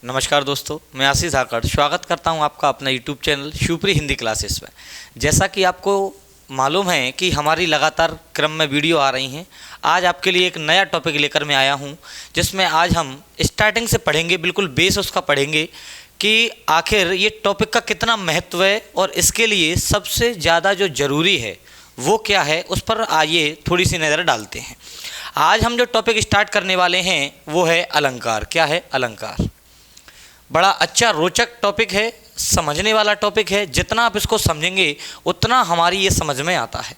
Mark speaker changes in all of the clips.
Speaker 1: नमस्कार दोस्तों, मैं आशीष धाकड़ स्वागत करता हूं आपका अपना YouTube channel Shivpuri Hindi classes में। जैसा कि आपको मालूम है कि हमारी लगातार क्रम में वीडियो आ रही हैं, आज आपके लिए एक नया टॉपिक लेकर मैं आया हूं, जिसमें आज हम स्टार्टिंग से पढ़ेंगे, बिल्कुल बेस उसका पढ़ेंगे कि आखिर ये टॉपिक का कितना महत्व है और इसके लिए सबसे ज़्यादा जो ज़रूरी है वो क्या है, उस पर आइए थोड़ी सी नज़र डालते हैं। आज हम जो टॉपिक स्टार्ट करने वाले हैं वो है अलंकार। क्या है? अलंकार। बड़ा अच्छा रोचक टॉपिक है, समझने वाला टॉपिक है। जितना आप इसको समझेंगे उतना हमारी ये समझ में आता है।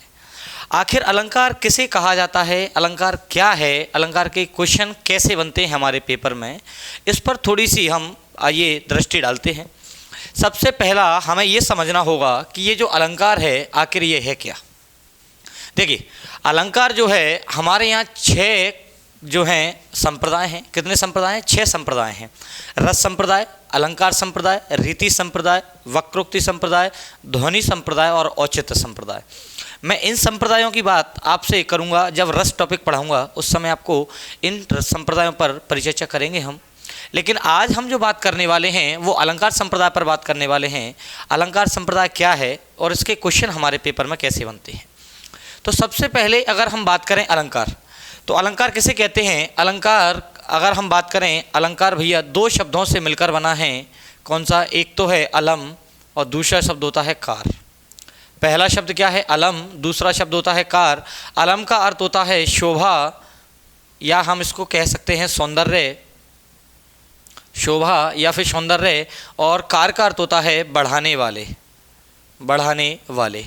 Speaker 1: आखिर अलंकार किसे कहा जाता है, अलंकार क्या है, अलंकार के क्वेश्चन कैसे बनते हैं हमारे पेपर में, इस पर थोड़ी सी हम आइए दृष्टि डालते हैं। सबसे पहला हमें ये समझना होगा कि ये जो अलंकार है आखिर ये है क्या। देखिए, अलंकार जो है हमारे यहाँ 6 जो हैं संप्रदाय हैं। कितने संप्रदाय हैं? 6 संप्रदाय हैं। रस संप्रदाय, अलंकार संप्रदाय, रीति संप्रदाय, वक्रोक्ति संप्रदाय, ध्वनि संप्रदाय और औचित्य संप्रदाय। मैं इन संप्रदायों की बात आपसे करूंगा जब रस टॉपिक पढ़ाऊंगा, उस समय आपको इन संप्रदायों पर परिचर्चा करेंगे हम। लेकिन आज हम जो बात करने वाले हैं वो अलंकार संप्रदाय पर बात करने वाले हैं। अलंकार संप्रदाय क्या है और इसके क्वेश्चन हमारे पेपर में कैसे बनते हैं। तो सबसे पहले अगर हम बात करें अलंकार, तो अलंकार किसे कहते हैं? अलंकार अगर हम बात करें, अलंकार भैया 2 शब्दों से मिलकर बना है। कौन सा? एक तो है अलम और दूसरा शब्द होता है कार। पहला शब्द क्या है? अलम। दूसरा शब्द होता है कार। अलम का अर्थ होता है शोभा, या हम इसको कह सकते हैं सौंदर्य, शोभा या फिर सौंदर्य। और कार का अर्थ होता है बढ़ाने वाले, बढ़ाने वाले।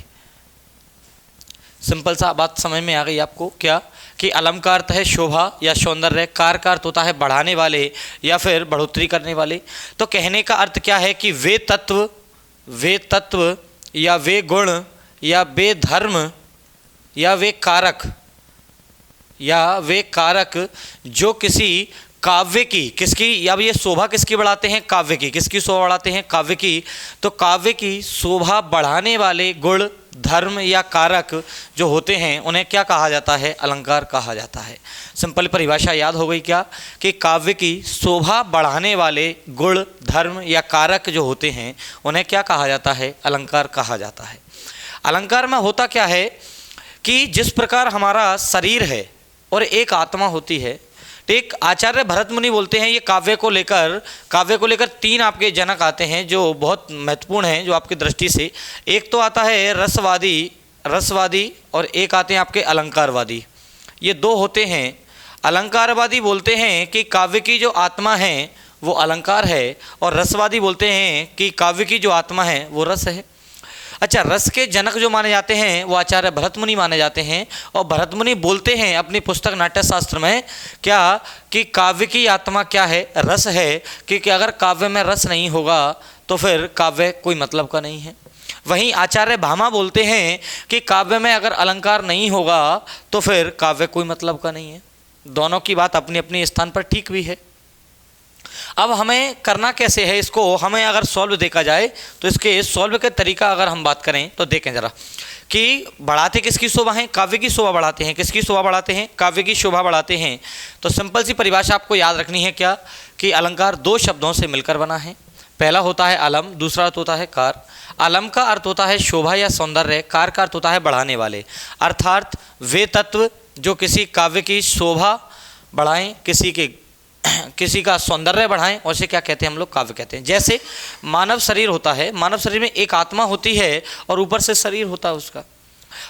Speaker 1: सिंपल सा बात समझ में आ गई आपको क्या? कि अलम का अर्थ है शोभा या सौंदर्य, कार का अर्थ होता है बढ़ाने वाले या फिर बढ़ोतरी करने वाले। तो कहने का अर्थ क्या है कि वे तत्व या वे गुण या वे धर्म या वे कारक जो किसी काव्य की, किसकी, या ये शोभा किसकी बढ़ाते हैं? काव्य की। किसकी शोभा बढ़ाते हैं? काव्य की। तो काव्य की शोभा बढ़ाने वाले गुण, धर्म या कारक जो होते हैं उन्हें क्या कहा जाता है? अलंकार कहा जाता है। सिंपल परिभाषा याद हो गई क्या? कि काव्य की शोभा बढ़ाने वाले गुण, धर्म या कारक जो होते हैं उन्हें क्या कहा जाता है? अलंकार कहा जाता है। अलंकार में होता क्या है कि जिस प्रकार हमारा शरीर है और एक आत्मा होती है, एक आचार्य भरत मुनि बोलते हैं, ये काव्य को लेकर 3 आपके जनक आते हैं जो बहुत महत्वपूर्ण हैं जो आपकी दृष्टि से। एक तो आता है रसवादी और एक आते हैं आपके अलंकारवादी। ये 2 होते हैं। अलंकारवादी बोलते हैं कि काव्य की जो आत्मा है वो अलंकार है, और रसवादी बोलते हैं कि काव्य की जो आत्मा है वो रस है। अच्छा, रस के जनक जो माने जाते हैं वो आचार्य भरत मुनि माने जाते हैं। और भरत मुनि बोलते हैं अपनी पुस्तक नाट्यशास्त्र में क्या, कि काव्य की आत्मा क्या है? रस है। क्योंकि अगर काव्य में रस नहीं होगा तो फिर काव्य कोई मतलब का नहीं है। वहीं आचार्य भामा बोलते हैं कि काव्य में अगर अलंकार नहीं होगा तो फिर काव्य कोई मतलब का नहीं है। दोनों की बात अपनी अपनी स्थान पर ठीक भी है। अब हमें करना कैसे है इसको, हमें अगर सॉल्व देखा जाए तो इसके सॉल्व के तरीका अगर हम बात करें तो देखें जरा कि बढ़ाते किसकी शोभा है? काव्य की शोभा बढ़ाते हैं। किसकी शोभा बढ़ाते हैं? काव्य की शोभा बढ़ाते हैं। तो सिंपल सी परिभाषा आपको याद रखनी है क्या, कि अलंकार 2 शब्दों से मिलकर बना है। पहला होता है अलम, दूसरा अर्थ होता है कार। अलम का अर्थ होता है शोभा या सौंदर्य, कार का अर्थ होता है बढ़ाने वाले। अर्थात वे तत्व जो किसी काव्य की शोभा बढ़ाएं, किसी का सौंदर्य बढ़ाएं, और उसे क्या कहते हैं हम लोग? काव्य कहते हैं। जैसे मानव शरीर होता है, मानव शरीर में एक आत्मा होती है और ऊपर से शरीर होता है उसका।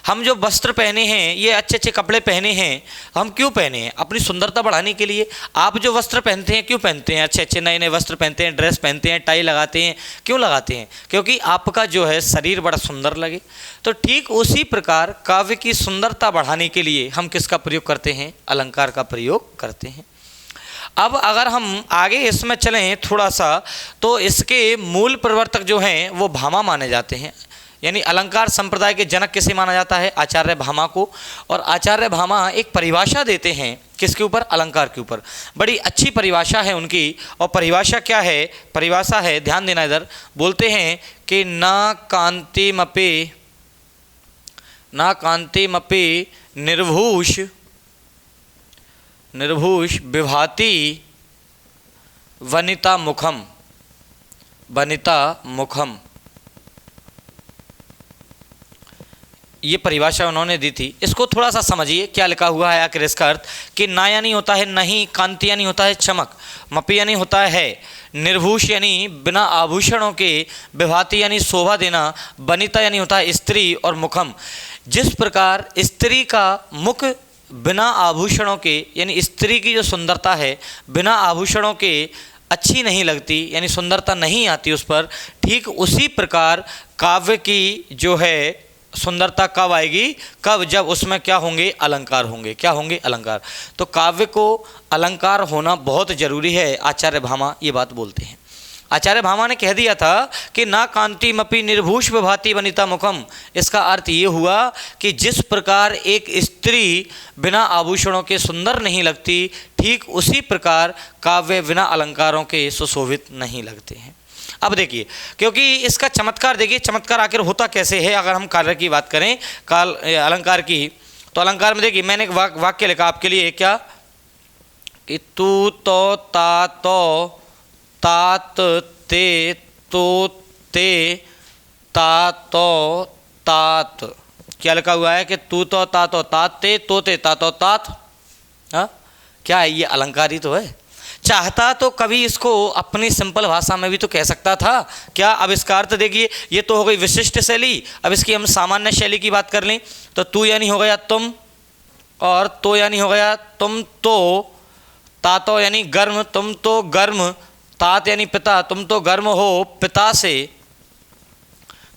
Speaker 1: हम जो वस्त्र पहने हैं, ये अच्छे अच्छे कपड़े पहने हैं, हम क्यों पहने हैं? अपनी सुंदरता बढ़ाने के लिए। आप जो वस्त्र पहनते हैं क्यों पहनते हैं? अच्छे अच्छे नए नए वस्त्र पहनते हैं, ड्रेस पहनते हैं, टाई लगाते हैं, क्यों लगाते हैं? क्योंकि आपका जो है शरीर बड़ा सुंदर लगे। तो ठीक उसी प्रकार काव्य की सुंदरता बढ़ाने के लिए हम किसका प्रयोग करते हैं? अलंकार का प्रयोग करते हैं। अब अगर हम आगे इसमें चलें थोड़ा सा, तो इसके मूल प्रवर्तक जो हैं वो भामा माने जाते हैं। यानी अलंकार संप्रदाय के जनक किसे माना जाता है? आचार्य भामा को। और आचार्य भामा एक परिभाषा देते हैं किसके ऊपर? अलंकार के ऊपर। बड़ी अच्छी परिभाषा है उनकी। और परिभाषा क्या है? परिभाषा है, ध्यान देना इधर, बोलते हैं कि ना कांतिमपि निर्भूष विभाति वनिता मुखम, वनिता मुखम, ये परिभाषा उन्होंने दी थी। इसको थोड़ा सा समझिए क्या लिखा हुआ है आखिर इसका अर्थ कि ना यानी होता है नहीं, कांति यानी होता है चमक, मपी यानी होता है निर्भूष यानी बिना आभूषणों के, विभाति यानी शोभा देना, वनिता यानी होता है स्त्री, और मुखम जिस प्रकार स्त्री का मुख बिना आभूषणों के यानी स्त्री की जो सुंदरता है बिना आभूषणों के अच्छी नहीं लगती यानी सुंदरता नहीं आती उस पर, ठीक उसी प्रकार काव्य की जो है सुंदरता कब आएगी, कब, जब उसमें क्या होंगे, अलंकार होंगे। क्या होंगे, अलंकार। तो काव्य को अलंकार होना बहुत जरूरी है, आचार्य भामा ये बात बोलते हैं। आचार्य भामा ने कह दिया था कि ना कांति मपि निर्भूष विभाति वनिता मुखम। इसका अर्थ ये हुआ कि जिस प्रकार एक स्त्री बिना आभूषणों के सुंदर नहीं लगती, ठीक उसी प्रकार काव्य बिना अलंकारों के सुशोभित नहीं लगते हैं। अब देखिए, क्योंकि इसका चमत्कार देखिए, चमत्कार आखिर होता कैसे है। अगर हम कार्य की बात करें, काल अलंकार की, तो अलंकार में देखिए मैंने एक वाक्य लिखा आपके लिए, क्या कि तू तो ता तो तात ते तो ते ता तो तात। क्या लिखा हुआ है कि तू तो ता तो तात ते तो ते ता तो तात। हाँ, क्या है ये, अलंकार ही तो है। चाहता तो कभी इसको अपनी सिंपल भाषा में भी तो कह सकता था। क्या, अब इसका अर्थ देखिए, ये तो हो गई विशिष्ट शैली। अब इसकी हम सामान्य शैली की बात कर लें तो तू यानी हो गया तुम, और तो यानी हो गया तुम तो, तातो यानी गर्म, तुम तो गर्म, तात यानी पिता, तुम तो गर्म हो पिता से,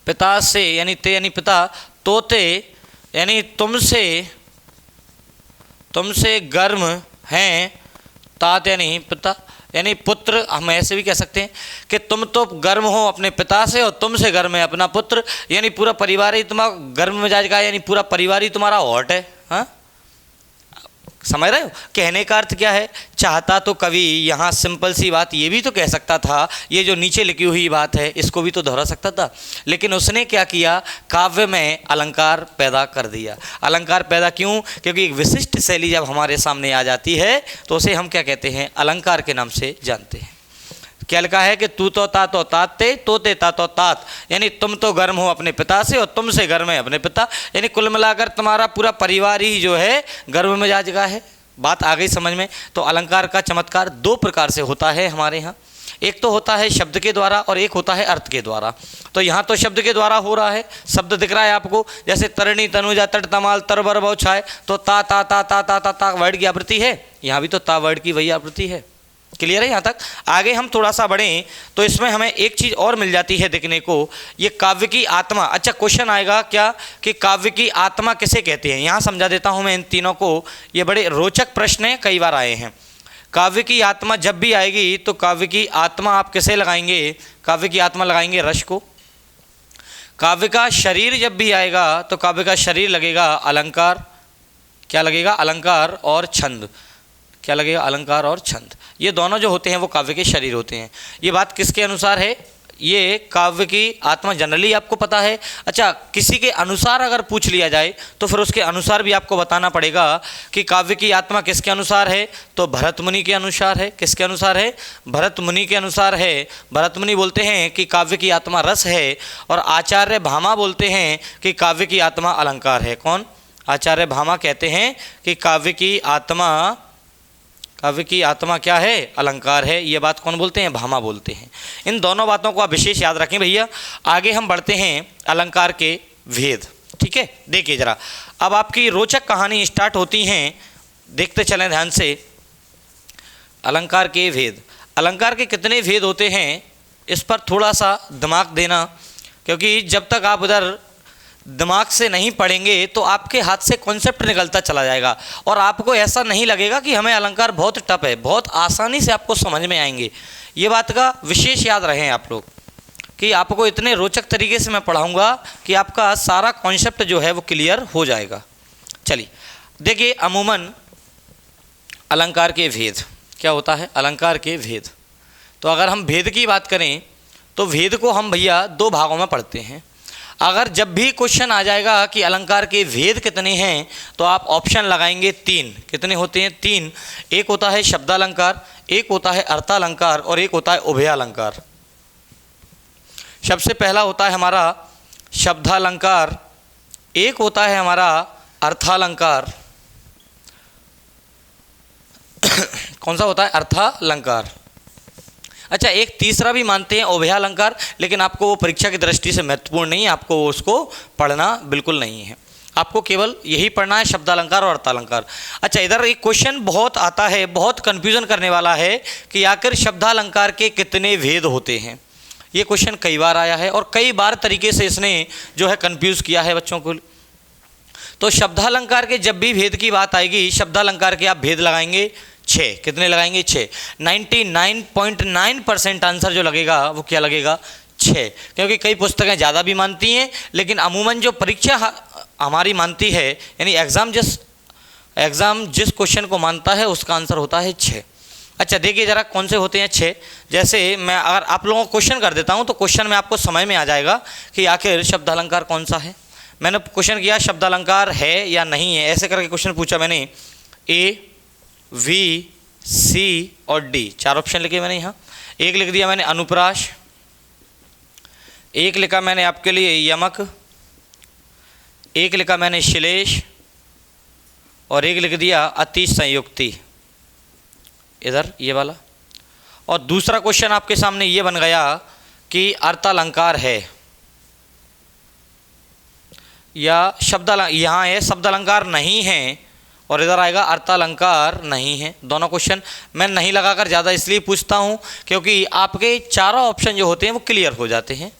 Speaker 1: पिता से यानी ते यानी पिता, तोते यानी तुमसे, तुमसे गर्म हैं, तात यानी पिता यानी पुत्र। हम ऐसे भी कह सकते हैं कि तुम तो गर्म हो अपने पिता से और तुमसे गर्म है अपना पुत्र, यानी पूरा परिवार ही तुम्हारा गर्म मिजाज का है, यानी पूरा परिवार ही तुम्हारा हॉट है। हाँ, समझ रहे हो कहने का अर्थ क्या है। चाहता तो कवि यहाँ सिंपल सी बात ये भी तो कह सकता था, ये जो नीचे लिखी हुई बात है इसको भी तो दोहरा सकता था, लेकिन उसने क्या किया, काव्य में अलंकार पैदा कर दिया। अलंकार पैदा क्यों, क्योंकि एक विशिष्ट शैली जब हमारे सामने आ जाती है तो उसे हम क्या कहते हैं, अलंकार के नाम से जानते हैं। क्या लिखा है कि तू तो तात ते तोते ता तो तात, यानी तुम तो गर्म हो अपने पिता से और तुमसे गर्म है अपने पिता, यानी कुल मिलाकर तुम्हारा पूरा परिवार ही जो है गर्म मिजाज का है। बात आ गई समझ में। तो अलंकार का चमत्कार दो प्रकार से होता है हमारे यहाँ, एक तो होता है शब्द के द्वारा और एक होता है अर्थ के द्वारा। तो यहाँ तो शब्द के द्वारा हो रहा है, शब्द दिख रहा है आपको, जैसे तरणी तनुजा तट तमाल तरबर बौछाए, तो ता ता ता ता ता ता ता वर्ड की आवृत्ति है, यहाँ भी तो ता वर्ड की वही आवृत्ति है। क्लियर है यहाँ तक। आगे हम थोड़ा सा बढ़ें तो इसमें हमें एक चीज़ और मिल जाती है देखने को, ये काव्य की आत्मा। अच्छा, क्वेश्चन आएगा क्या कि काव्य की आत्मा किसे कहते हैं। यहाँ समझा देता हूँ मैं इन तीनों को, ये बड़े रोचक प्रश्न हैं, कई बार आए हैं। काव्य की आत्मा जब भी आएगी तो काव्य की आत्मा आप किसे लगाएंगे, काव्य की आत्मा लगाएंगे रस को। काव्य का शरीर जब भी आएगा तो काव्य का शरीर लगेगा अलंकार। क्या लगेगा, अलंकार और छंद। क्या लगेगा, अलंकार और छंद। ये दोनों जो होते हैं वो काव्य के शरीर होते हैं। ये बात किसके अनुसार है, ये काव्य की आत्मा जनरली आपको पता है। अच्छा, किसी के अनुसार अगर पूछ लिया जाए तो फिर उसके अनुसार भी आपको बताना पड़ेगा कि काव्य की आत्मा किसके अनुसार है। तो भरत मुनि के अनुसार है। किसके अनुसार है, भरत मुनि के अनुसार है। भरत मुनि बोलते हैं कि काव्य की आत्मा रस है, और आचार्य भामा बोलते हैं कि काव्य की आत्मा अलंकार है। कौन, आचार्य भामा कहते हैं कि काव्य की आत्मा क्या है, अलंकार है। ये बात कौन बोलते हैं, भामा बोलते हैं। इन दोनों बातों को आप विशेष याद रखें भैया। आगे हम बढ़ते हैं अलंकार के भेद। ठीक है, देखिए जरा, अब आपकी रोचक कहानी स्टार्ट होती हैं, देखते चलें ध्यान से। अलंकार के भेद, अलंकार के कितने भेद होते हैं इस पर थोड़ा सा दिमाग देना, क्योंकि जब तक आप उधर दिमाग से नहीं पढ़ेंगे तो आपके हाथ से कॉन्सेप्ट निकलता चला जाएगा और आपको ऐसा नहीं लगेगा कि हमें अलंकार बहुत टफ है, बहुत आसानी से आपको समझ में आएंगे। ये बात का विशेष याद रहें आप लोग कि आपको इतने रोचक तरीके से मैं पढ़ाऊंगा कि आपका सारा कॉन्सेप्ट जो है वो क्लियर हो जाएगा। चलिए देखिए, अमूमन अलंकार के भेद क्या होता है, अलंकार के भेद। तो अगर हम भेद की बात करें तो भेद को हम भैया दो भागों में पढ़ते हैं। अगर जब भी क्वेश्चन आ जाएगा कि अलंकार के भेद कितने हैं तो आप ऑप्शन लगाएंगे 3। कितने होते हैं? 3। एक होता है शब्दालंकार, एक होता है अर्थालंकार और एक होता है उभयालंकार। सबसे पहला होता है हमारा शब्दालंकार, एक होता है हमारा अर्थालंकार। कौन सा होता है? अर्थालंकार। अच्छा, एक तीसरा भी मानते हैं उभयालंकार, लेकिन आपको वो परीक्षा की दृष्टि से महत्वपूर्ण नहीं है, आपको उसको पढ़ना बिल्कुल नहीं है, आपको केवल यही पढ़ना है शब्दालंकार और अर्थालंकार। अच्छा, इधर एक क्वेश्चन बहुत आता है, बहुत कंफ्यूजन करने वाला है कि आखिर शब्दालंकार के कितने भेद होते हैं। ये क्वेश्चन कई बार आया है और कई बार तरीके से इसने जो है कंफ्यूज किया है बच्चों को। तो शब्दालंकार के जब भी भेद की बात आएगी, शब्दालंकार के आप भेद लगाएंगे 6। कितने लगाएंगे? 6। 99.9% आंसर जो लगेगा वो क्या लगेगा? 6। क्योंकि कई पुस्तकें ज़्यादा भी मानती हैं, लेकिन अमूमन जो परीक्षा हमारी मानती है, यानी एग्ज़ाम जिस क्वेश्चन को मानता है उसका आंसर होता है 6। अच्छा, देखिए ज़रा कौन से होते हैं 6। जैसे मैं अगर आप लोगों को क्वेश्चन कर देता हूँ तो क्वेश्चन में आपको समझ में आ जाएगा कि आखिर शब्दालंकार कौन सा है। मैंने क्वेश्चन किया शब्दालंकार है या नहीं है, ऐसे करके क्वेश्चन पूछा मैंने। ए, वी, सी और डी, 4 ऑप्शन लिखे मैंने यहाँ। एक लिख दिया मैंने अनुप्रास, एक लिखा मैंने आपके लिए यमक, एक लिखा मैंने श्लेष और एक लिख दिया अतिसंयुक्ति, इधर ये वाला। और दूसरा क्वेश्चन आपके सामने ये बन गया कि अर्थालंकार है या यहाँ है शब्दालंकार नहीं है और इधर आएगा अर्थालंकार नहीं है। दोनों क्वेश्चन मैं नहीं लगाकर ज़्यादा इसलिए पूछता हूँ क्योंकि आपके चारों ऑप्शन जो होते हैं वो क्लियर हो जाते हैं।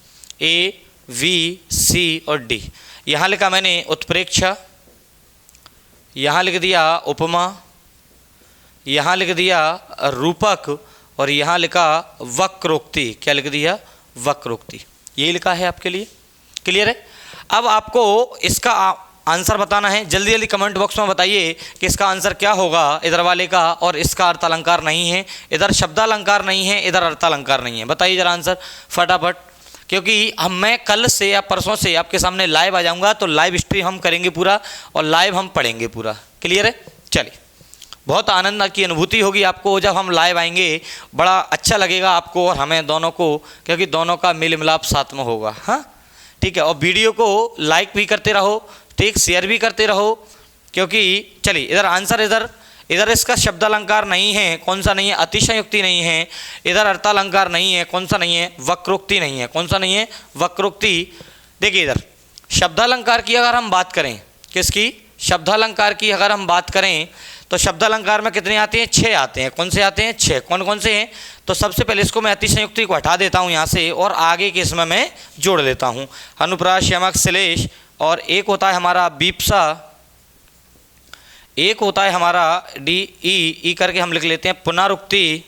Speaker 1: ए, वी, सी और डी। यहाँ लिखा मैंने उत्प्रेक्षा, यहाँ लिख दिया उपमा, यहाँ लिख दिया रूपक और यहाँ लिखा वक्रोक्ति। क्या लिख दिया? वक्रोक्ति। यही लिखा है आपके लिए। क्लियर है? अब आपको इसका आंसर बताना है। जल्दी जल्दी कमेंट बॉक्स में बताइए कि इसका आंसर क्या होगा इधर वाले का। और इसका अर्थालंकार नहीं है, इधर शब्दालंकार नहीं है, इधर अर्थालंकार नहीं है। बताइए जरा आंसर फटाफट, क्योंकि मैं कल से या परसों से आपके सामने लाइव आ जाऊंगा, तो लाइव स्ट्रीम हम करेंगे पूरा और लाइव हम पढ़ेंगे पूरा। क्लियर है? चलिए, बहुत आनंद की अनुभूति होगी आपको जब हम लाइव आएंगे, बड़ा अच्छा लगेगा आपको और हमें दोनों को, क्योंकि दोनों का मेल मिलाप साथ में होगा। हाँ ठीक है, और वीडियो को लाइक भी करते रहो, ठीक, शेयर भी करते रहो, क्योंकि चलिए इधर आंसर इधर इसका शब्दालंकार नहीं है। कौन सा नहीं है? अतिशयोक्ति नहीं है। इधर अर्थालंकार नहीं है। कौन सा नहीं है? वक्रोक्ति नहीं है। कौन सा नहीं है? वक्रोक्ति। देखिए इधर शब्दालंकार की अगर हम बात करें, किसकी? शब्दालंकार की अगर हम बात करें तो शब्दालंकार में कितने आते हैं? 6 आते हैं। कौन से आते हैं? 6। कौन कौन से हैं? तो सबसे पहले इसको मैं अतिशयोक्ति को हटा देता हूँ यहाँ से और आगे के इसमें मैं जोड़ लेता हूँ। अनुप्रास, यमक, श्लेष और एक होता है हमारा वीप्सा, एक होता है हमारा डी, ई करके हम लिख लेते हैं पुनरुक्ति,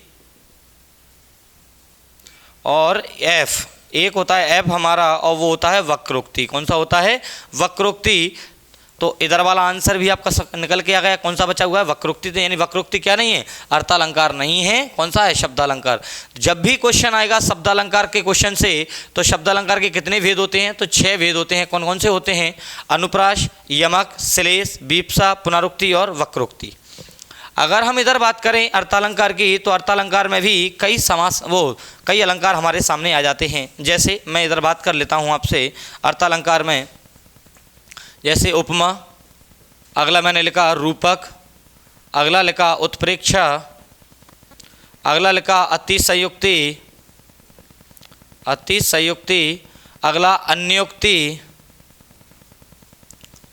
Speaker 1: और एफ, एक होता है एफ हमारा और वो होता है वक्रोक्ति। कौन सा होता है? वक्रोक्ति। तो इधर वाला आंसर भी आपका निकल के आ गया। कौन सा बचा हुआ है? वक्रोक्ति। यानी वक्रोक्ति क्या नहीं है? अर्थालंकार नहीं है। कौन सा है? शब्दालंकार। जब भी क्वेश्चन आएगा शब्दालंकार के क्वेश्चन से, तो शब्दालंकार के कितने भेद होते हैं? तो 6 भेद होते हैं। कौन कौन से होते हैं? अनुप्रास, यमक, श्लेष, वीप्सा, पुनरुक्ति और वक्रोक्ति। अगर हम इधर बात करें अर्थालंकार की, तो अर्थालंकार में भी कई अलंकार हमारे सामने आ जाते हैं। जैसे मैं इधर बात कर लेता हूँ आपसे अर्थालंकार में, जैसे उपमा, अगला मैंने लिखा रूपक, अगला लिखा उत्प्रेक्षा, अगला लिखा अतिसंयुक्ति, अगला अन्योक्ति,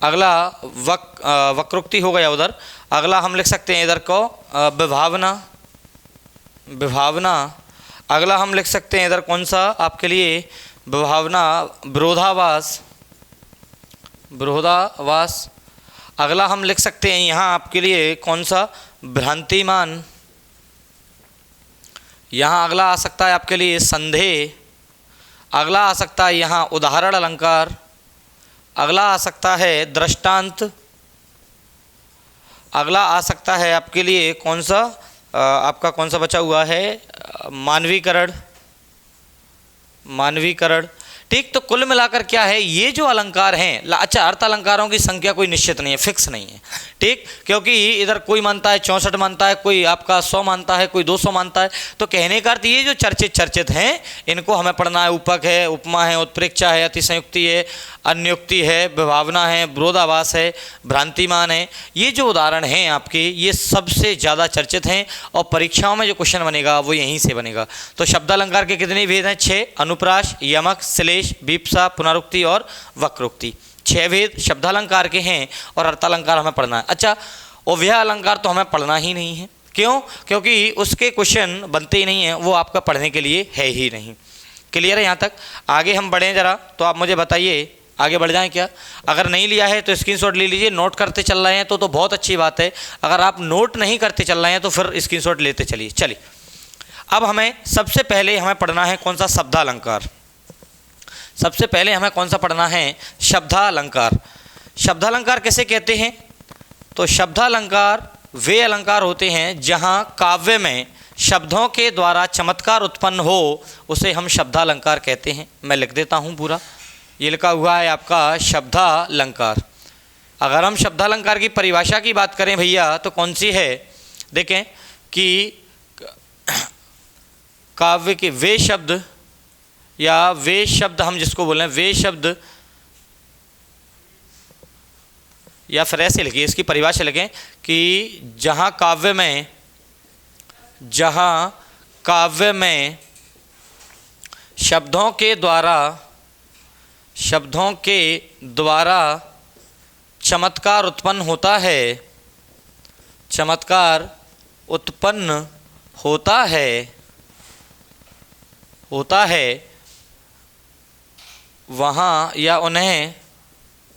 Speaker 1: अगला वक्रोक्ति हो गया उधर। अगला हम लिख सकते हैं इधर को विभावना। अगला हम लिख सकते हैं इधर कौन सा आपके लिए? विभावना, विरोधावास। अगला हम लिख सकते हैं यहाँ आपके लिए कौन सा? भ्रांतिमान। यहाँ अगला आ सकता है आपके लिए संदेह। अगला आ सकता है यहाँ उदाहरण अलंकार। अगला आ सकता है दृष्टांत। अगला आ सकता है आपके लिए कौन सा? आपका कौन सा बचा हुआ है? मानवीकरण। ठीक। तो कुल मिलाकर क्या है, ये जो अलंकार हैं, अच्छा अर्थ अलंकारों की संख्या कोई निश्चित नहीं है, फिक्स नहीं है, ठीक। क्योंकि इधर कोई मानता है 64 मानता है, कोई आपका 100 मानता है, कोई 200 मानता है। तो कहने का अर्थ ये जो चर्चित हैं इनको हमें पढ़ना है। उपक है, उपमा है, उत्प्रेक्षा है, अतिसंयुक्ति है, अन्योक्ति है, विभावना है, विरोधाभास है, भ्रांतिमान है। ये जो उदाहरण हैं आपके, ये सबसे ज़्यादा चर्चित हैं और परीक्षाओं में जो क्वेश्चन बनेगा वो यहीं से बनेगा। तो शब्दालंकार के कितने भेद हैं? 6। अनुप्रास, यमक, श्लेष, वीप्सा, पुनरुक्ति और वक्रोक्ति। 6 भेद शब्दालंकार के हैं और अर्थालंकार हमें पढ़ना है। अच्छा, और वह अलंकार तो हमें पढ़ना ही नहीं है। क्यों? क्योंकि उसके क्वेश्चन बनते ही नहीं हैं, वो आपका पढ़ने के लिए है ही नहीं। क्लियर है यहाँ तक? आगे हम बढ़ें ज़रा, तो आप मुझे बताइए आगे बढ़ जाएं क्या? अगर नहीं लिया है तो स्क्रीनशॉट ले लीजिए। नोट करते चल रहे हैं तो बहुत अच्छी बात है। अगर आप नोट नहीं करते चल रहे हैं तो फिर स्क्रीनशॉट लेते चलिए। चलिए, अब हमें सबसे पहले हमें पढ़ना है कौन सा? शब्दालंकार। सबसे पहले हमें कौन सा पढ़ना है? शब्दालंकार। शब्दालंकार किसे कहते हैं? तो शब्दालंकार वे अलंकार होते हैं जहाँ काव्य में शब्दों के द्वारा चमत्कार उत्पन्न हो, उसे हम शब्दालंकार कहते हैं। मैं लिख देता हूँ पूरा, ये लिखा हुआ है आपका शब्दालंकार। अगर हम शब्दालंकार की परिभाषा की बात करें भैया तो कौन सी है? देखें कि काव्य के वे शब्द, या वे शब्द हम जिसको बोलें वे शब्द, या फिर ऐसे लिखिए, इसकी परिभाषा लिखें कि जहाँ काव्य में शब्दों के द्वारा चमत्कार उत्पन्न होता है, वहाँ या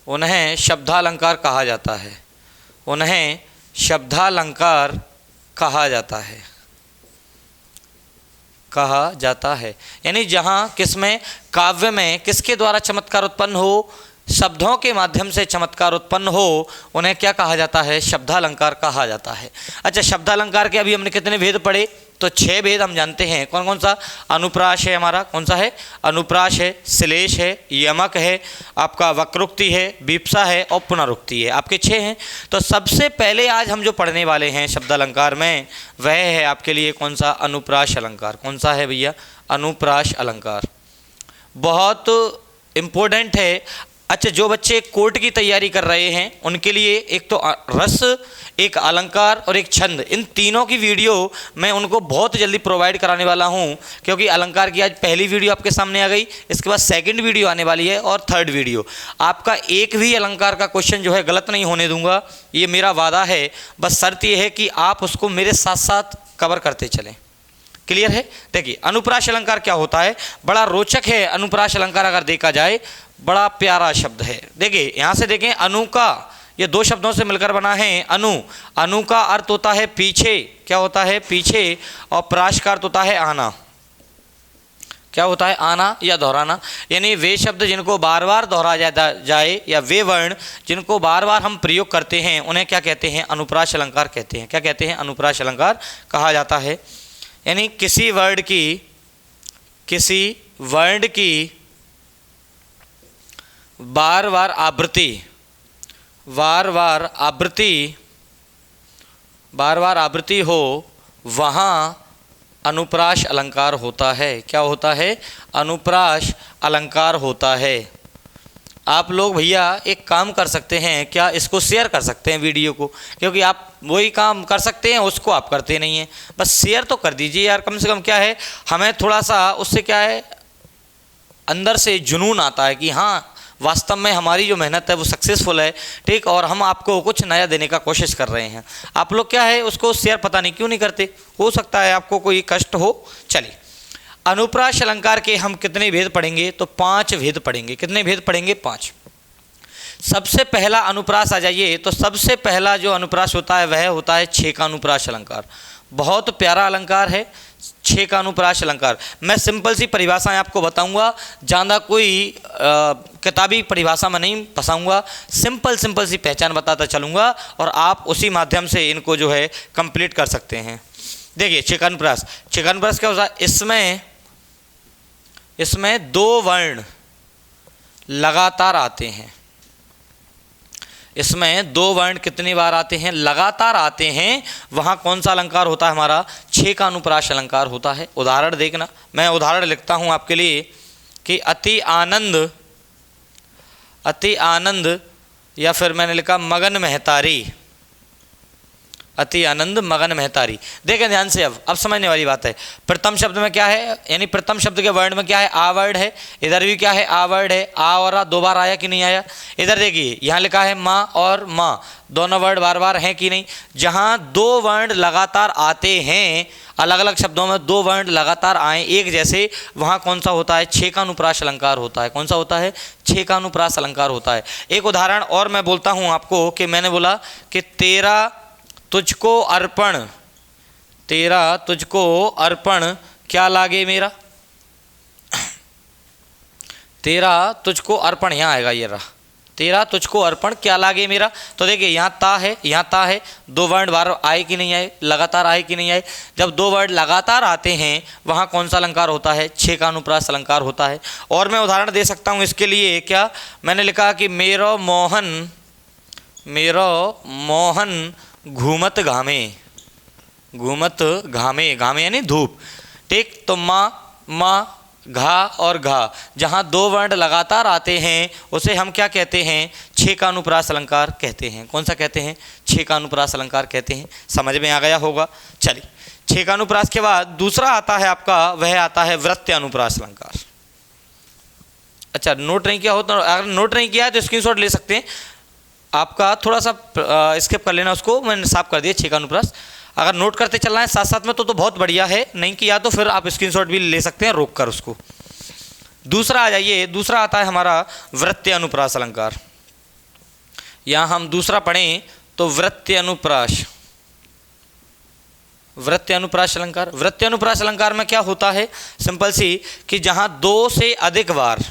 Speaker 1: उन्हें शब्दालंकार कहा जाता है। उन्हें शब्दालंकार कहा जाता है। यानी जहाँ किसमें? काव्य में किसके द्वारा चमत्कार उत्पन्न हो? शब्दों के माध्यम से चमत्कार उत्पन्न हो, उन्हें क्या कहा जाता है? शब्दालंकार कहा जाता है। अच्छा, शब्दालंकार के अभी हमने कितने भेद पढ़े? तो 6 भेद हम जानते हैं। कौन कौन सा? अनुप्रास है हमारा, कौन सा है? अनुप्रास है, श्लेष है, यमक है, आपका वक्रोक्ति है, वीप्सा है और पुनरुक्ति है। आपके 6 हैं। तो सबसे पहले आज हम जो पढ़ने वाले हैं शब्दालंकार में, वह है आपके लिए कौन सा? अनुप्रास अलंकार। कौन सा है भैया? अनुप्रास अलंकार। बहुत इम्पोर्टेंट है। अच्छा, जो बच्चे कोर्ट की तैयारी कर रहे हैं उनके लिए एक तो रस, एक अलंकार और एक छंद, इन तीनों की वीडियो मैं उनको बहुत जल्दी प्रोवाइड कराने वाला हूं। क्योंकि अलंकार की आज पहली वीडियो आपके सामने आ गई, इसके बाद सेकंड वीडियो आने वाली है और थर्ड वीडियो। आपका एक भी अलंकार का क्वेश्चन जो है गलत नहीं होने दूंगा, ये मेरा वादा है। बस शर्त यह है कि आप उसको मेरे साथ साथ कवर करते चलें। क्लियर है? देखिए, अनुप्रास अलंकार क्या होता है? बड़ा रोचक है अनुप्रास अलंकार। अगर देखा जाए बड़ा प्यारा शब्द है। देखिए यहाँ से देखें, अनु का, ये 2 शब्दों से मिलकर बना है अनु का अर्थ होता है पीछे। क्या होता है? पीछे। और प्रास का अर्थ होता है आना। क्या होता है? आना या दोहराना। यानी वे शब्द जिनको बार बार दोहराया जाए, या वे वर्ण जिनको बार बार हम प्रयोग करते हैं, उन्हें क्या कहते हैं? अनुप्रास अलंकार कहते हैं। क्या कहते हैं? अनुप्रास अलंकार कहा जाता है। यानी किसी वर्ण की बार बार आवृत्ति हो, वहाँ अनुप्रास अलंकार होता है। क्या होता है? अनुप्रास अलंकार होता है। आप लोग भैया एक काम कर सकते हैं, क्या इसको शेयर कर सकते हैं वीडियो को? क्योंकि आप वही काम कर सकते हैं, उसको आप करते नहीं हैं। बस शेयर तो कर दीजिए यार, कम से कम। क्या है, हमें थोड़ा सा उससे क्या है, अंदर से जुनून आता है कि हाँ वास्तव में हमारी जो मेहनत है वो सक्सेसफुल है, ठीक। और हम आपको कुछ नया देने का कोशिश कर रहे हैं। आप लोग क्या है उसको शेयर पता नहीं क्यों नहीं करते, हो सकता है आपको कोई कष्ट हो। चलिए, अनुप्रास अलंकार के हम कितने भेद पढ़ेंगे? तो 5 भेद पढ़ेंगे। कितने भेद पढ़ेंगे? 5। सबसे पहला अनुप्रास आ जाइए, तो सबसे पहला जो अनुप्रास होता है वह होता है 6 का अनुप्रास अलंकार। बहुत प्यारा अलंकार है 6 का अनुप्रास अलंकार। मैं सिंपल सी परिभाषाएं आपको बताऊंगा, ज़्यादा कोई किताबी परिभाषा में नहीं फंसाऊंगा। सिंपल सी पहचान बताता चलूँगा और आप उसी माध्यम से इनको जो है कंप्लीट कर सकते हैं। देखिए, 6 का अनुप्रास क्या होता है? इसमें 2 वर्ण लगातार आते हैं। इसमें दो वर्ण कितनी बार आते हैं? लगातार आते हैं। वहाँ कौन सा अलंकार होता है हमारा? छः का अनुप्रास अलंकार होता है। उदाहरण देखना, मैं उदाहरण लिखता हूँ आपके लिए कि अति आनंद, अति आनंद, या फिर मैंने लिखा मगन महतारी, अति आनंद मगन महतारी। देखें ध्यान से, अब समझने वाली बात है। प्रथम शब्द में क्या है, यानी प्रथम शब्द के वर्ण में क्या है? आ वर्ड है। इधर भी क्या है? आ वर्ड है। आ और आ दो बार आया कि नहीं आया? इधर देखिए, यहाँ लिखा है माँ और माँ, दोनों वर्ड बार बार हैं कि नहीं? जहाँ दो वर्ण लगातार आते हैं, अलग अलग शब्दों में दो वर्ण लगातार आए एक जैसे, वहाँ कौन सा होता है? छः का अनुप्रास अलंकार होता है। कौन सा होता है? छः का अनुप्रास अलंकार होता है। एक उदाहरण और मैं बोलता हूँ आपको कि मैंने बोला कि तेरा तुझको अर्पण, तेरा तुझको अर्पण क्या लागे मेरा। तेरा तुझको अर्पण, यहाँ आएगा ये रहा, तेरा तुझको अर्पण क्या लागे मेरा। तो देखिए यहाँ ता है, यहाँ ता है, दो वर्ण बार आए कि नहीं आए? लगातार आए कि नहीं आए? जब दो वर्ण लगातार आते हैं वहाँ कौन सा अलंकार होता है? छः का अनुप्रास अलंकार होता है। और मैं उदाहरण दे सकता हूँ इसके लिए। क्या मैंने लिखा कि मेरो मोहन, मेरो मोहन घूमत घामे, घूमत घामे, घामे यानी धूप, ठीक। तो माँ घा और घा, जहाँ दो वर्ण लगातार आते हैं उसे हम क्या कहते हैं? छः का अनुप्रास अलंकार कहते हैं। कौन सा कहते हैं? छः का अनुप्रास अलंकार कहते हैं। समझ में आ गया होगा। चलिए, छः का अनुप्रास के बाद दूसरा आता है आपका, वह आता है वृत्य अनुप्रास अलंकार। अच्छा, नोट नहीं किया हो तो, अगर नोट नहीं किया है तो स्क्रीनशॉट ले सकते हैं। आपका थोड़ा सा स्किप कर लेना उसको, मैंने साफ कर दिया छः का अनुप्रास। अगर नोट करते चलना है साथ साथ में तो बहुत बढ़िया है, नहीं किया तो फिर आप स्क्रीनशॉट भी ले सकते हैं रोक कर उसको। दूसरा आ जाइए, दूसरा आता है हमारा वृत्य अनुप्रास अलंकार। यहाँ हम दूसरा पढ़ें तो वृत्य अनुप्रास, वृत्य अनुप्रास अलंकार। वृत्य अनुप्रास अलंकार में क्या होता है? सिंपल सी कि जहाँ दो से अधिक बार,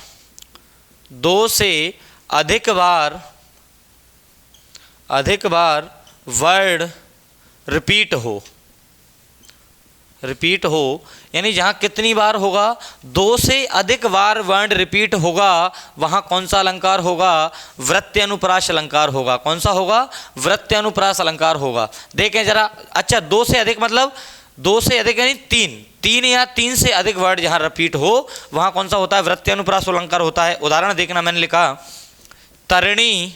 Speaker 1: दो से अधिक बार, अधिक बार वर्ड रिपीट हो, रिपीट हो, यानी जहाँ कितनी बार होगा? दो से अधिक बार वर्ण रिपीट होगा, वहाँ कौन सा अलंकार होगा? वृत्य अनुप्रास अलंकार होगा। कौन सा होगा? वृत्य अनुप्रास अलंकार होगा। देखें जरा, अच्छा दो से अधिक मतलब दो से अधिक यानी तीन, तीन या तीन से अधिक वर्ड जहाँ रिपीट हो वहाँ कौन सा होता है? वृत्य अनुप्रास अलंकार होता है। उदाहरण देखना, मैंने लिखा तरिणी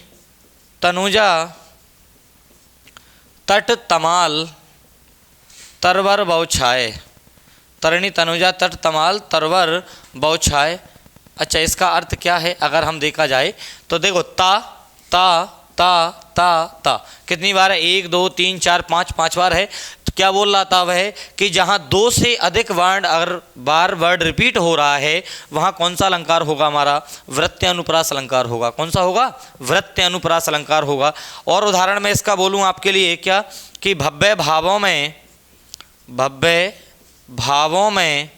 Speaker 1: तनुजा तट तमाल तरवर बौछाए, तरिणी तनुजा तट तमाल तरवर बौछाए। अच्छा, इसका अर्थ क्या है अगर हम देखा जाए तो देखो, ता ता ता ता ता कितनी बार है? एक दो तीन चार पाँच, पाँच बार है। तो क्या बोल रहा था वह कि जहाँ दो से अधिक वर्ण अगर बार वर्ड रिपीट हो रहा है वहाँ कौन सा अलंकार होगा? हमारा वृत्य अनुप्रास अलंकार होगा। कौन सा होगा? वृत्य अनुप्रास अलंकार होगा। और उदाहरण में इसका बोलूँ आपके लिए क्या कि भव्य भावों में, भव्य भावों में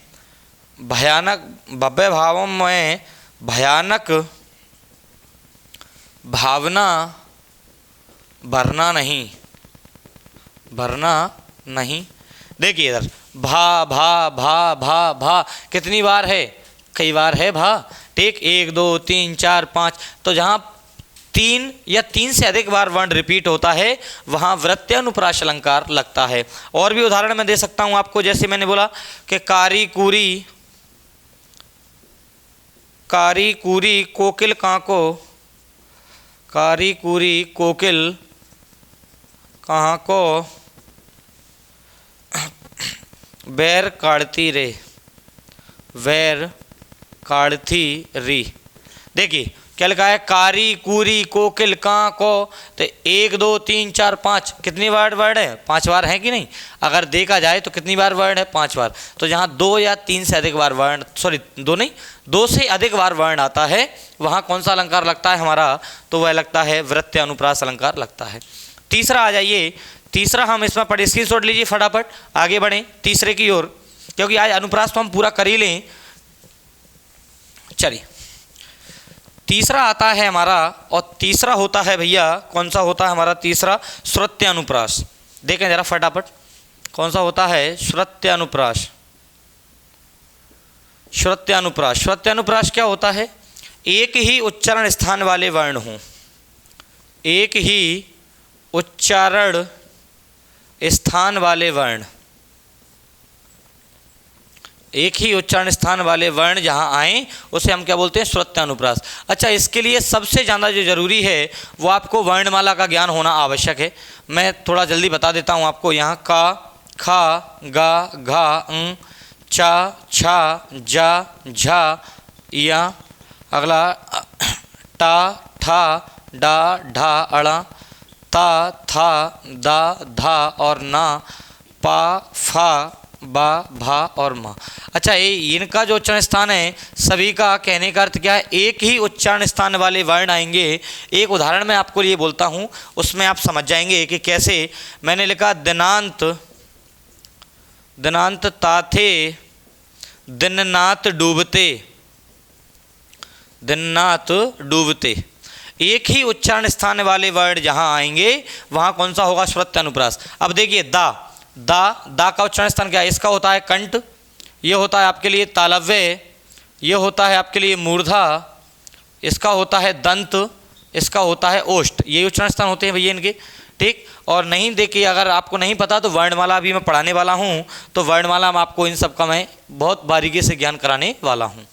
Speaker 1: भयानक, भव्य भावों में भयानक भावना भरना नहीं, भरना नहीं। देखिए इधर भा भा भा भा भा कितनी बार है? कई बार है भा, ठीक। एक दो तीन चार पाँच, तो जहाँ तीन या तीन से अधिक बार वर्ण रिपीट होता है वहाँ वृत्य अनुप्रास अलंकार लगता है। और भी उदाहरण मैं दे सकता हूँ आपको, जैसे मैंने बोला कि कारी कूरी, कारी कूरी कोकिल काको, कारी कूरी कोकिल कहाँ को बैर काढ़ती रे, वैर काढ़ती री। देखिए क्या लिखा है? कारी कूरी कोकिल कहाँ को, तो एक दो तीन चार पाँच, कितनी बार वर्ड है? पाँच बार है कि नहीं? अगर देखा जाए तो कितनी बार वर्ड है? पाँच बार। तो जहाँ दो या तीन से अधिक बार वर्ण, सॉरी दो नहीं, दो से अधिक बार वर्ण आता है वहाँ कौन सा अलंकार लगता है हमारा? तो वह लगता है वृत्य अनुप्रास अलंकार लगता है। तीसरा आ जाइए, तीसरा हम इसमें पढ़े, स्क्रीनशॉट लीजिए फटाफट, आगे बढ़ें तीसरे की ओर, क्योंकि आज अनुप्रास तो हम पूरा कर ही लें। चलिए, तीसरा आता है हमारा, और तीसरा होता है भैया, कौन सा होता है हमारा तीसरा? श्रुत्य अनुप्रास। देखें जरा फटाफट, कौन सा होता है? श्रुत्य अनुप्रास। श्रुत्य अनुप्रास, श्रुत्य अनुप्रास क्या होता है? एक ही उच्चारण स्थान वाले वर्ण हों, एक ही उच्चारण स्थान वाले वर्ण, एक ही उच्चारण स्थान वाले वर्ण जहाँ आए उसे हम क्या बोलते हैं, श्रुत्यानुप्रास। अच्छा, इसके लिए सबसे ज़्यादा जो जरूरी है वो आपको वर्णमाला का ज्ञान होना आवश्यक है। मैं थोड़ा जल्दी बता देता हूँ आपको। यहाँ का, खा, गा, घा, चा, छा, जा, झा, या, अगला टा, ठा, डा, ढा, अड़ा, ता, था, दा, धा और ना, पा, फा, बा, भा और मा। अच्छा, ये इनका जो उच्चारण स्थान है सभी का कहने का अर्थ क्या है, एक ही उच्चारण स्थान वाले वर्ण आएंगे। एक उदाहरण मैं आपको लिए बोलता हूँ, उसमें आप समझ जाएंगे कि कैसे। मैंने लिखा दिनांत, दिनांत ताथे, दिननाथ डूबते, दिननाथ डूबते। एक ही उच्चारण स्थान वाले वर्ण जहाँ आएंगे वहाँ कौन सा होगा, श्रुत्यानुप्रास। अब देखिए दा, दा का उच्चारण स्थान क्या है, इसका होता है कंठ, ये होता है आपके लिए तालव्य, ये होता है आपके लिए मूर्धा, इसका होता है दंत, इसका होता है ओष्ठ। ये उच्चारण स्थान होते हैं भैया इनके, ठीक। और नहीं, देखिए अगर आपको नहीं पता तो वर्णमाला अभी मैं पढ़ाने वाला हूँ, तो वर्णमाला में आपको इन सब का मैं बहुत बारीकी से ज्ञान कराने वाला हूँ।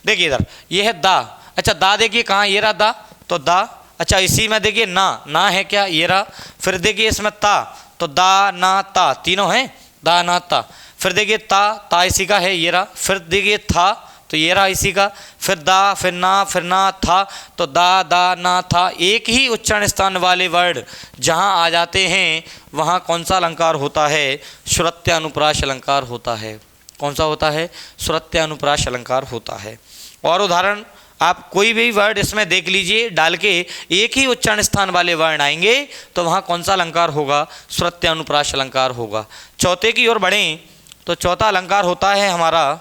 Speaker 1: देखिए इधर ये है दा। अच्छा, दा देखिए कहाँ, ये रहा दा, तो दा। अच्छा, इसी में देखिए ना है क्या, ये रहा। फिर देखिए इसमें ता, तो दा, ना, ता तीनों हैं, दा, ना, ता। फिर देखिए ता इसी का है, ये रहा। फिर देखिए था, तो ये रहा इसी का। फिर दा, फिर ना था, तो दा, ना, था। एक ही उच्चारण स्थान वाले वर्ण जहाँ आ जाते हैं वहाँ कौन सा अलंकार होता है, श्रुत्यानुप्रास अलंकार होता है। कौन सा होता है, श्रुत्यानुप्रास अलंकार होता है। और उदाहरण आप कोई भी वर्ड इसमें देख लीजिए डाल के, एक ही उच्चारण स्थान वाले वर्ण आएंगे तो वहाँ कौन सा अलंकार होगा, श्रुत्यानुप्रास अलंकार होगा। चौथे की ओर बढ़ें तो चौथा अलंकार होता है हमारा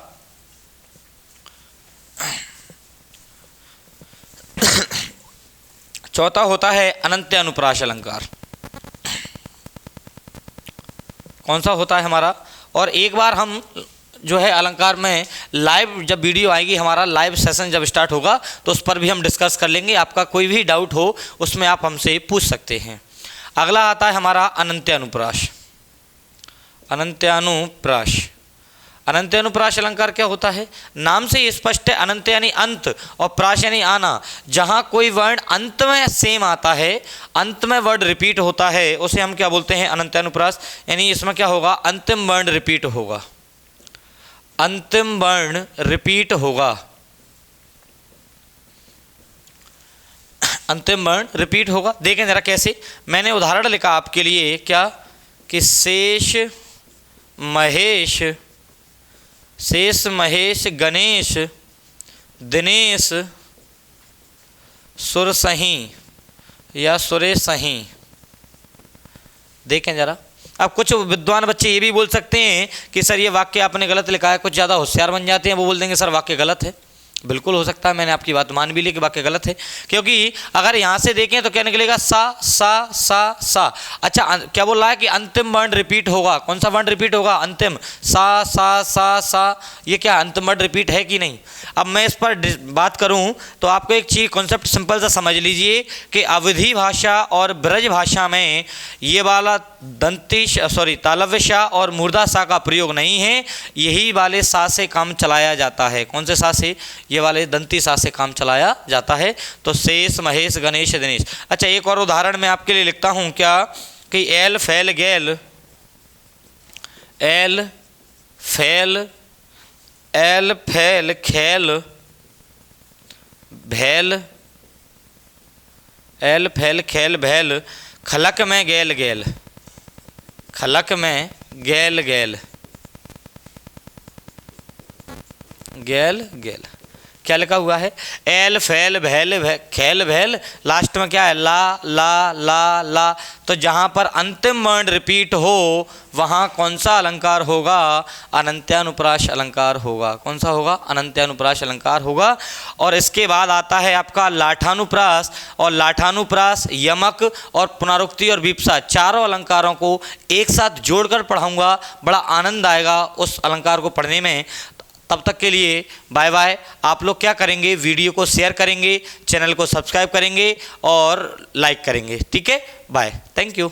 Speaker 1: चौथा होता है अनंत्यानुप्रास अलंकार। कौन सा होता है हमारा, और एक बार हम जो है अलंकार में लाइव जब वीडियो आएगी, हमारा लाइव सेशन जब स्टार्ट होगा तो उस पर भी हम डिस्कस कर लेंगे। आपका कोई भी डाउट हो उसमें आप हमसे पूछ सकते हैं। अगला आता है हमारा अनंत्यानुप्रास। अनंत्यानुप्रास, अनंत्यानुप्रास अलंकार क्या होता है, नाम से ये स्पष्ट है। अनंत यानी अंत और प्रास यानी आना। जहाँ कोई वर्ण अंत में सेम आता है, अंत में वर्ड रिपीट होता है, उसे हम क्या बोलते हैं, अनंत्यानुप्रास। यानी इसमें क्या होगा, अंतिम वर्ण रिपीट होगा, अंतिम वर्ण रिपीट होगा, अंतिम वर्ण रिपीट होगा। देखें जरा कैसे, मैंने उदाहरण लिखा आपके लिए क्या, कि शेष महेश, शेष महेश गणेश दिनेश सुरसही या सुरेसही। देखें जरा, अब कुछ विद्वान बच्चे ये भी बोल सकते हैं कि सर ये वाक्य आपने गलत लिखा है। कुछ ज़्यादा होशियार बन जाते हैं, वो बोल देंगे सर वाक्य गलत है। बिल्कुल हो सकता है, मैंने आपकी बात मान भी ली कि वाक्य गलत है, क्योंकि अगर यहाँ से देखें तो क्या निकलेगा, सा सा सा सा। अच्छा, क्या बोल रहा है कि अंतिम वर्ण रिपीट होगा। कौन सा वर्ण रिपीट होगा, अंतिम, सा सा सा सा। ये क्या अंतिम वर्ण रिपीट है कि नहीं। अब मैं इस पर बात करूँ तो आपको एक चीज़ कॉन्सेप्ट सिंपल सा समझ लीजिए कि अवधी भाषा और ब्रज भाषा में ये वाला दंती तालव्य सा और मूर्धा सा का प्रयोग नहीं है। यही वाले सा से काम चलाया जाता है। कौन से सा से, ये वाले दंती सा से काम चलाया जाता है। तो शेष महेश गणेश दिनेश। अच्छा, एक और उदाहरण मैं आपके लिए लिखता हूँ क्या, कि एल फैल गैल, एल फैल, एल फैल खैल भैल, एल फैल खैल भैल, खलक में गैल गैल, खलक में गैल गैल, गैल गैल। क्या लिखा हुआ है, एल फैल भैल खैल भैल, लास्ट में क्या है, ला ला ला ला। तो जहाँ पर अंतिम वर्ण रिपीट हो वहाँ कौन सा अलंकार होगा, अनंत्यानुप्रास अलंकार होगा। कौन सा होगा, अनंत्यानुप्रास अलंकार होगा। और इसके बाद आता है आपका लाठानुप्रास। और लाठानुप्रास, यमक और पुनरुक्ति और विप्सा, चारों अलंकारों को एक साथ जोड़कर पढ़ाऊंगा, बड़ा आनंद आएगा उस अलंकार को पढ़ने में। तब तक के लिए बाय बाय। आप लोग क्या करेंगे, वीडियो को शेयर करेंगे, चैनल को सब्सक्राइब करेंगे और लाइक करेंगे। ठीक है, बाय, थैंक यू।